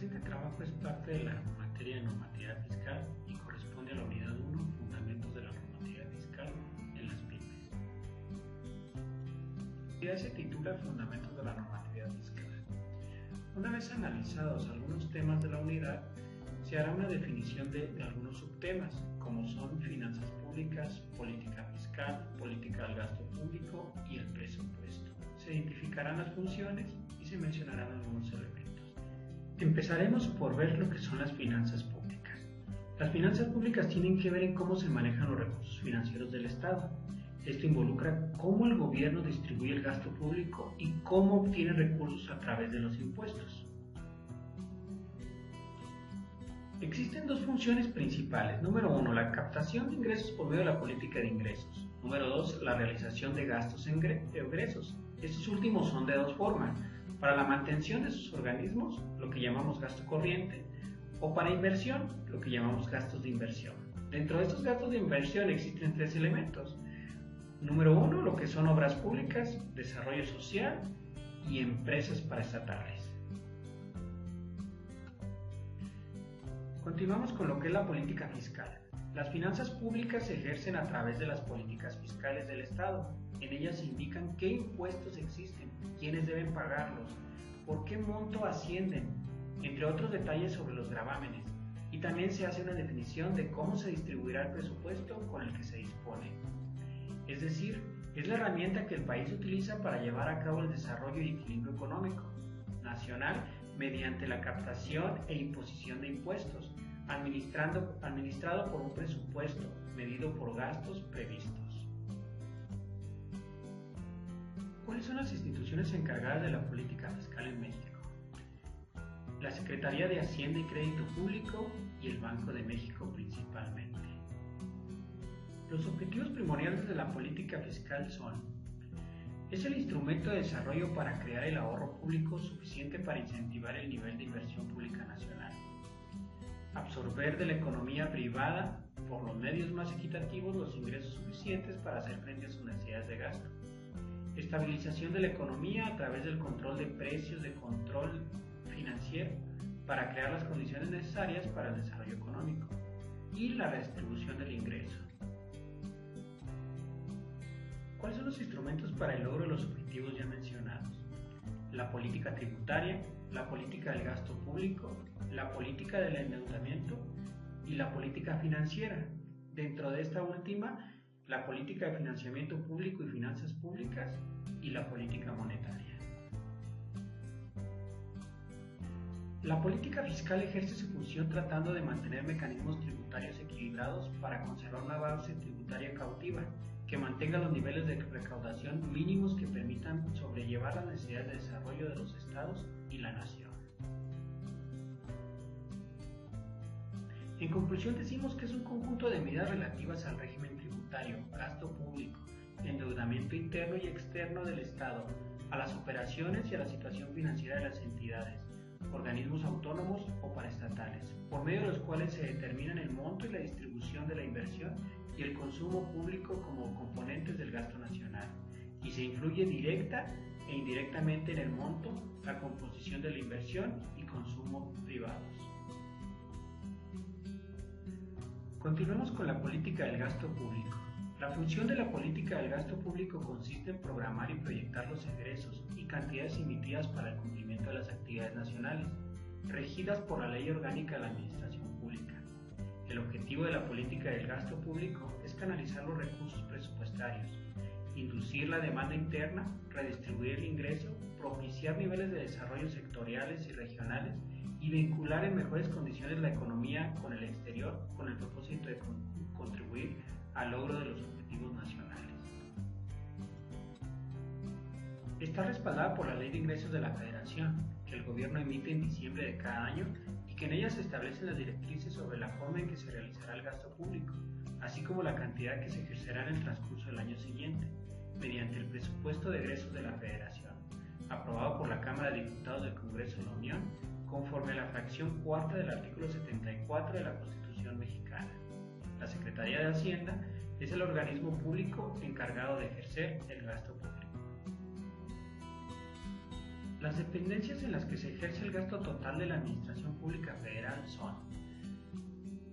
presente trabajo es parte de la materia de normatividad fiscal y corresponde a la unidad 1, Fundamentos de la normatividad fiscal en las pymes. La actividad se titula Fundamentos de la normatividad fiscal. Una vez analizados algunos temas de la unidad, se hará una definición de algunos subtemas, como son finanzas públicas, política fiscal, política del gasto público y el presupuesto. Se identificarán las funciones y se mencionarán algunos elementos. Empezaremos por ver lo que son las finanzas públicas. Las finanzas públicas tienen que ver en cómo se manejan los recursos financieros del Estado. Esto involucra cómo el gobierno distribuye el gasto público y cómo obtiene recursos a través de los impuestos. Existen dos funciones principales. Número 1, la captación de ingresos por medio de la política de ingresos. Número 2, la realización de gastos e egresos. Estos últimos son de dos formas. Para la mantención de sus organismos, lo que llamamos gasto corriente, o para inversión, lo que llamamos gastos de inversión. Dentro de estos gastos de inversión existen tres elementos. Número 1, lo que son obras públicas, desarrollo social y empresas paraestatales. Continuamos con lo que es la política fiscal. Las finanzas públicas se ejercen a través de las políticas fiscales del Estado. En ellas se indican qué impuestos existen, quiénes deben pagarlos, por qué monto ascienden, entre otros detalles sobre los gravámenes. Y también se hace una definición de cómo se distribuirá el presupuesto con el que se dispone. Es decir, es la herramienta que el país utiliza para llevar a cabo el desarrollo y equilibrio económico nacional mediante la captación e imposición de impuestos, administrado por un presupuesto medido por gastos previstos. ¿Cuáles son las instituciones encargadas de la política fiscal en México? La Secretaría de Hacienda y Crédito Público y el Banco de México principalmente. Los objetivos primordiales de la política fiscal son: es el instrumento de desarrollo para crear el ahorro público suficiente para incentivar el nivel de inversión pública nacional. Absorber de la economía privada por los medios más equitativos los ingresos suficientes para hacer frente a sus necesidades de gasto. Estabilización de la economía a través del control de precios, de control financiero, para crear las condiciones necesarias para el desarrollo económico. Y la redistribución del ingreso. ¿Cuáles son los instrumentos para el logro de los objetivos ya mencionados? La política tributaria, la política del gasto público, la política del endeudamiento y la política financiera. Dentro de esta última, la política de financiamiento público y finanzas públicas y la política monetaria. La política fiscal ejerce su función tratando de mantener mecanismos tributarios equilibrados para conservar una base tributaria cautiva que mantenga los niveles de recaudación mínimos que permitan sobrellevar las necesidades de desarrollo de los estados y la nación. En conclusión, decimos que es un conjunto de medidas relativas al régimen tributario, gasto público, endeudamiento interno y externo del Estado, a las operaciones y a la situación financiera de las entidades, organismos autónomos o paraestatales, por medio de los cuales se determinan el monto y la distribución de la inversión y el consumo público como componentes del gasto nacional, y se influye directa e indirectamente en el monto, la composición de la inversión y consumo privados. Continuamos con la política del gasto público. La función de la política del gasto público consiste en programar y proyectar los egresos y cantidades emitidas para el cumplimiento de las actividades nacionales, regidas por la Ley Orgánica de la Administración Pública. El objetivo de la política del gasto público es canalizar los recursos presupuestarios, inducir la demanda interna, redistribuir el ingreso, propiciar niveles de desarrollo sectoriales y regionales y vincular en mejores condiciones la economía con el exterior con el propósito de contribuir al logro de los objetivos nacionales. Está respaldada por la Ley de Ingresos de la Federación, que el Gobierno emite en diciembre de cada año y que en ella se establecen las directrices sobre la forma en que se realizará el gasto público, así como la cantidad que se ejercerá en el transcurso del año siguiente, mediante el presupuesto de egresos de la Federación, aprobado por la Cámara de Diputados del Congreso de la Unión, conforme a la fracción cuarta del artículo 74 de la Constitución mexicana. La Secretaría de Hacienda es el organismo público encargado de ejercer el gasto público. Las dependencias en las que se ejerce el gasto total de la Administración Pública Federal son: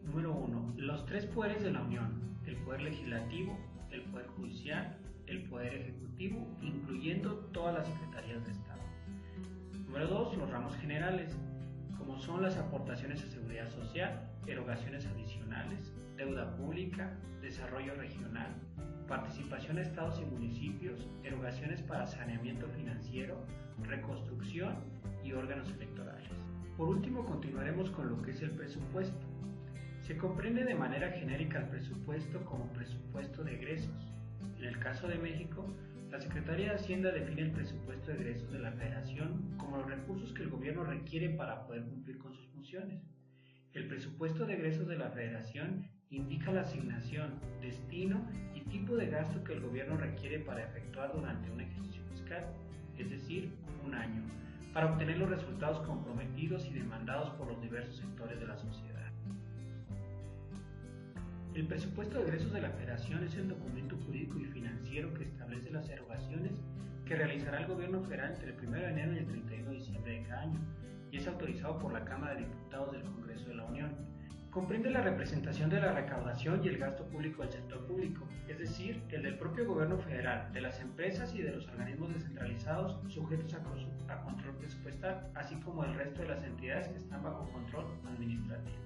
número 1. Los tres poderes de la Unión: el Poder Legislativo, el Poder Judicial, el Poder Ejecutivo, incluyendo todas las secretarías de Estado. Número 2. Los ramos generales, como son las aportaciones a seguridad social, erogaciones adicionales, deuda pública, desarrollo regional, participación a estados y municipios, erogaciones para saneamiento financiero, reconstrucción y órganos electorales. Por último, continuaremos con lo que es el presupuesto. Se comprende de manera genérica el presupuesto como presupuesto de egresos. En el caso de México, la Secretaría de Hacienda define el presupuesto de egresos de la Federación como los recursos que el gobierno requiere para poder cumplir con sus funciones. El presupuesto de egresos de la Federación indica la asignación, destino y tipo de gasto que el gobierno requiere para efectuar durante un ejercicio fiscal, es decir, un año, para obtener los resultados comprometidos y demandados por los diversos sectores de la sociedad. El presupuesto de egresos de la Federación es el documento jurídico y financiero que establece las erogaciones que realizará el gobierno federal entre el 1 de enero y el 31 de diciembre de cada año, y es autorizado por la Cámara de Diputados del Congreso de la Unión. Comprende la representación de la recaudación y el gasto público del sector público, es decir, el del propio gobierno federal, de las empresas y de los organismos descentralizados sujetos a control presupuestal, así como el resto de las entidades que están bajo control administrativo.